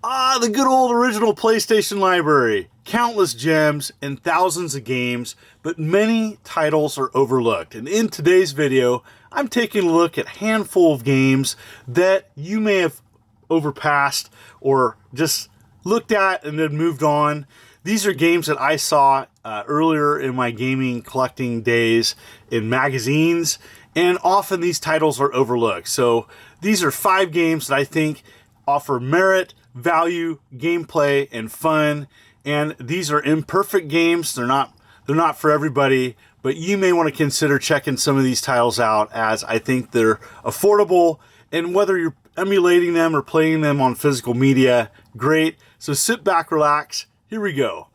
Ah, the good old original PlayStation library. Countless gems and thousands of games, but many titles are overlooked. And in today's video, I'm taking a look at a handful of games that you may have overpassed or just looked at and then moved on. These are games that I saw earlier in my gaming collecting days in magazines, and often these titles are overlooked. So these are 5 games that I think offer merit, value, gameplay, and fun. And these are imperfect games. They're not for everybody, but you may want to consider checking some of these titles out, as I think they're affordable. And whether you're emulating them or playing them on physical media, great. So sit back, relax. Here we go.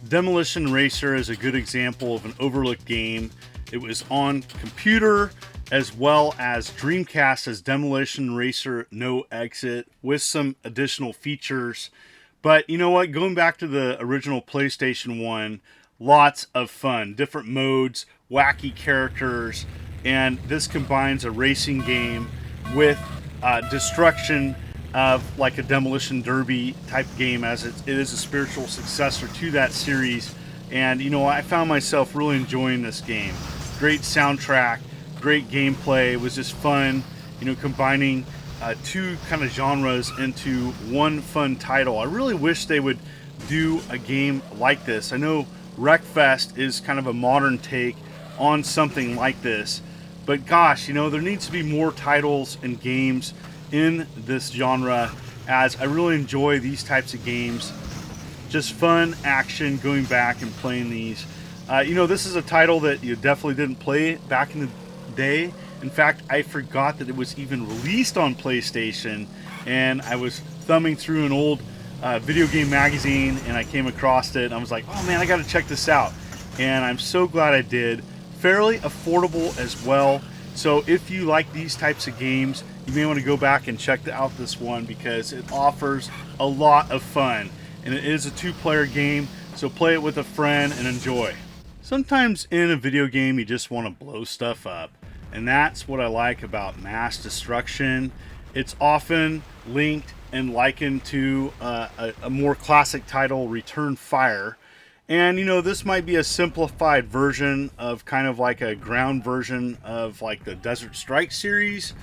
Demolition Racer is a good example of an overlooked game. It was on computer as well as Dreamcast as Demolition Racer No Exit with some additional features. But you know what? Going back to the original PlayStation 1, lots of fun. Different modes, wacky characters, and this combines a racing game with destruction of like a demolition derby type game, as it is a spiritual successor to that series. And you know, I found myself really enjoying this game. Great soundtrack, great gameplay. It was just fun, you know, combining two kind of genres into one fun title. I really wish they would do a game like this. I know Wreckfest is kind of a modern take on something like this, but gosh, you know, there needs to be more titles and games in this genre, as I really enjoy these types of games. Just fun action going back and playing these. You know, this is a title that you definitely didn't play back in the day. In fact, I forgot that it was even released on PlayStation, and I was thumbing through an old video game magazine and I came across it and I was like, oh man, I gotta check this out. And I'm so glad I did. Fairly affordable as well. So if you like these types of games, you may want to go back and check out this one, because it offers a lot of fun. And it is a 2-player game, so play it with a friend and enjoy. Sometimes in a video game you just want to blow stuff up, and that's what I like about mass destruction. It's often linked and likened to a more classic title, Return Fire. And you know, this might be a simplified version of kind of like a ground version of like the Desert Strike series,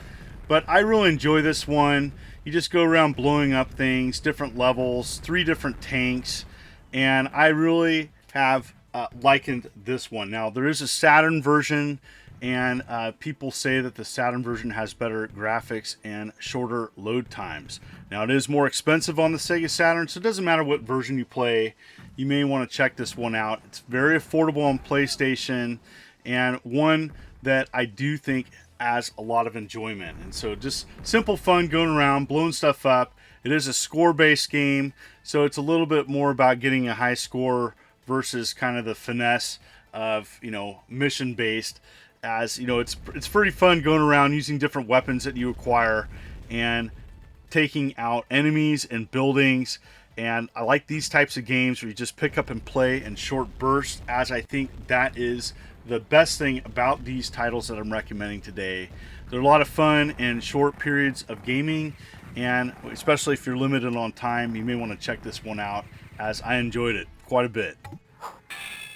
but I really enjoy this one. You just go around blowing up things, different levels, 3 different tanks, and I really have likened this one. Now, there is a Saturn version, and people say that the Saturn version has better graphics and shorter load times. Now, it is more expensive on the Sega Saturn, so it doesn't matter what version you play. You may want to check this one out. It's very affordable on PlayStation, and one that I do think has a lot of enjoyment. And so just simple fun going around, blowing stuff up. It is a score-based game, so it's a little bit more about getting a high score versus kind of the finesse of, you know, mission-based. As you know, it's pretty fun going around using different weapons that you acquire and taking out enemies and buildings. And I like these types of games where you just pick up and play in short bursts, as I think that is the best thing about these titles that I'm recommending today. They're a lot of fun in short periods of gaming, and especially if you're limited on time, you may want to check this one out, as I enjoyed it quite a bit.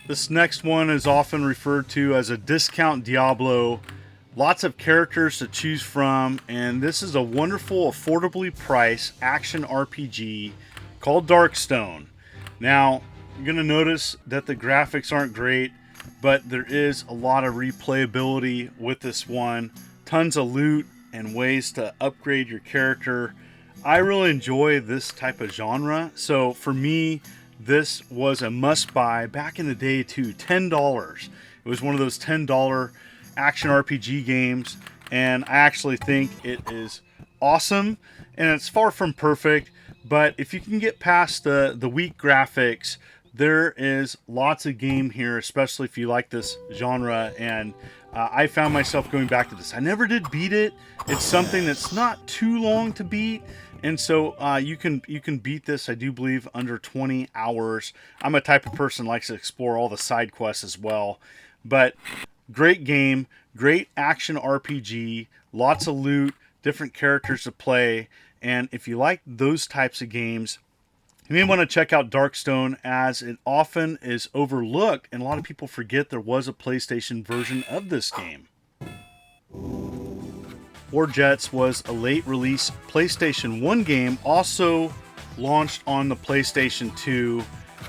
This next one is often referred to as a discount Diablo. Lots of characters to choose from, and this is a wonderful, affordably priced action RPG called Darkstone. Now, you're going to notice that the graphics aren't great, but there is a lot of replayability with this one. Tons of loot and ways to upgrade your character. I really enjoy this type of genre, so for me, this was a must-buy back in the day too. $10. It was one of those $10 action RPG games, and I actually think it is awesome, and it's far from perfect. But if you can get past the weak graphics, there is lots of game here, especially if you like this genre. And I found myself going back to this. I never did beat it. It's something that's not too long to beat, and so you can beat this, I do believe, under 20 hours. I'm a type of person who likes to explore all the side quests as well. But great game, great action RPG, lots of loot, different characters to play. And if you like those types of games, you may want to check out Darkstone, as it often is overlooked and a lot of people forget there was a PlayStation version of this game. War Jets was a late release PlayStation 1 game, also launched on the PlayStation 2,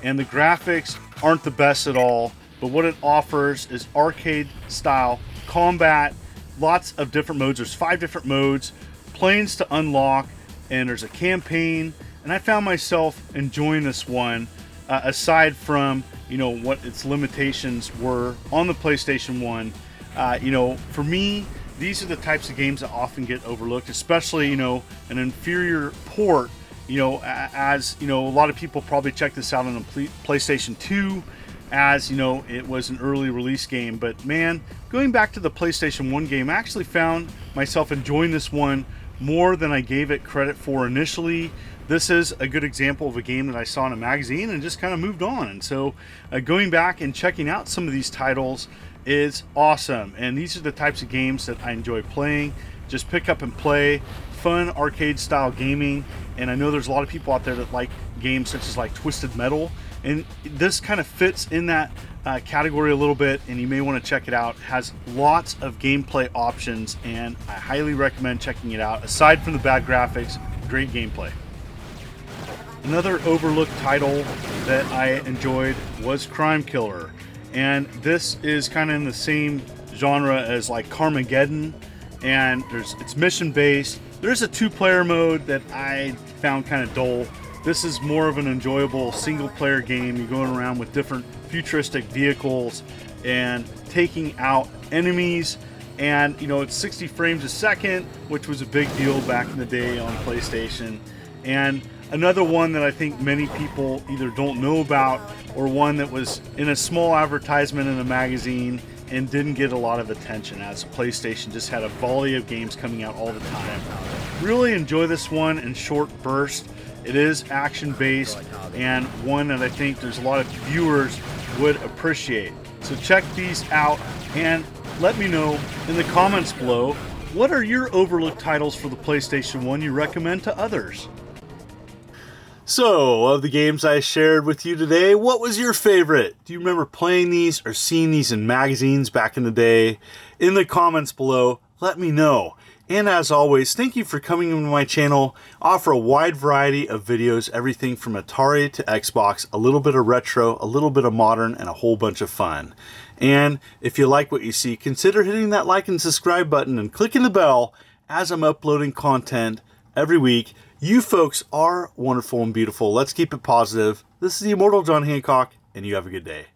and the graphics aren't the best at all, but what it offers is arcade style combat, lots of different modes. There's 5 different modes, planes to unlock, and there's a campaign. And I found myself enjoying this one, aside from, you know, what its limitations were on the PlayStation 1. You know, for me, these are the types of games that often get overlooked, especially, you know, an inferior port. You know, as you know, a lot of people probably check this out on the PlayStation 2, as you know, it was an early release game. But man, going back to the PlayStation 1 game, I actually found myself enjoying this one more than I gave it credit for initially. This is a good example of a game that I saw in a magazine and just kind of moved on. And so going back and checking out some of these titles is awesome. And these are the types of games that I enjoy playing. Just pick up and play. Fun arcade style gaming. And I know there's a lot of people out there that like games such as like Twisted Metal. And this kind of fits in that category a little bit, and you may want to check it out. It has lots of gameplay options, and I highly recommend checking it out. Aside from the bad graphics, great gameplay. Another overlooked title that I enjoyed was Crime Killer, and this is kind of in the same genre as like Carmageddon, and it's mission based. There's a 2-player mode that I found kind of dull. This is more of an enjoyable single player game. You're going around with different futuristic vehicles and taking out enemies, and you know, it's 60 frames a second, which was a big deal back in the day on PlayStation. And another one that I think many people either don't know about, or one that was in a small advertisement in a magazine and didn't get a lot of attention, as PlayStation just had a volley of games coming out all the time. Really enjoy this one in short bursts. It is action-based, and one that I think there's a lot of viewers would appreciate. So check these out and let me know in the comments below, what are your overlooked titles for the PlayStation 1 you recommend to others? So, of the games I shared with you today, what was your favorite? Do you remember playing these or seeing these in magazines back in the day? In the comments below, let me know. And as always, thank you for coming into my channel. I offer a wide variety of videos, everything from Atari to Xbox, a little bit of retro, a little bit of modern, and a whole bunch of fun. And if you like what you see, consider hitting that like and subscribe button and clicking the bell as I'm uploading content every week. You folks are wonderful and beautiful. Let's keep it positive. This is the Immortal John Hancock, and you have a good day.